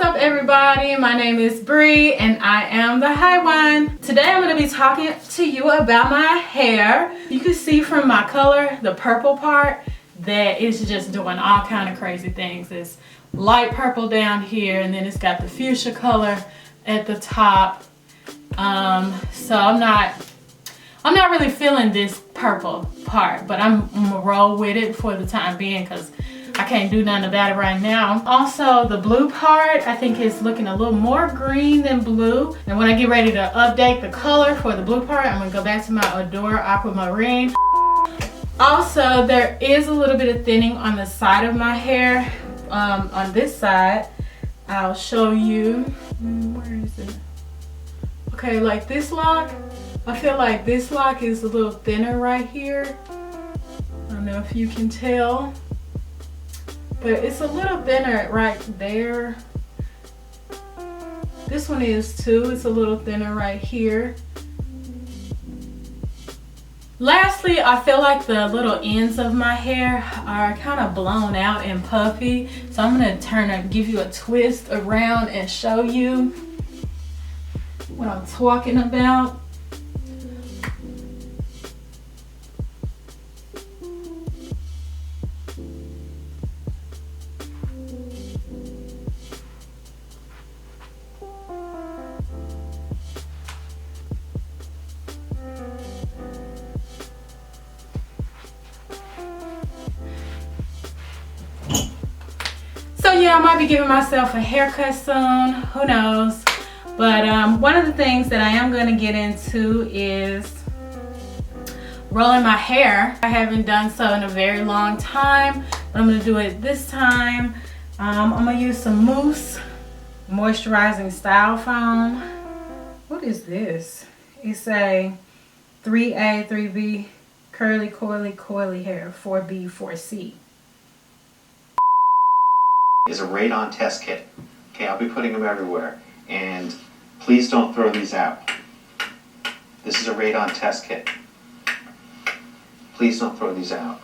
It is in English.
What's up everybody? My name is Bree and I am the high one. Today I'm going to be talking to you about my hair. You can see from my color, the purple part, that it's just doing all kind of crazy things. It's light purple down here and then it's got the fuchsia color at the top. So I'm not really feeling this purple part, but I'm gonna roll with it for the time being because I can't do nothing about it right now. Also, the blue part, I think is looking a little more green than blue. And when I get ready to update the color for the blue part, I'm gonna go back to my Adore Aquamarine. Also, there is a little bit of thinning on the side of my hair. On this side, I'll show you. Where is it? Okay, like this lock, I feel like this lock is a little thinner right here. I don't know if you can tell, but it's a little thinner right there. This one is too, it's a little thinner right here. Lastly, I feel like the little ends of my hair are kind of blown out and puffy. So I'm gonna give you a twist around and show you what I'm talking about. So yeah, I might be giving myself a haircut soon, who knows. But one of the things that I am gonna get into is rolling my hair. I haven't done so in a very long time, but I'm gonna do it this time. I'm gonna use some mousse moisturizing style foam. What is this? It's a 3A, 3B curly, coily hair, 4B, 4C. Is a radon test kit. Okay, I'll be putting them everywhere. And please don't throw these out. This is a radon test kit. Please don't throw these out.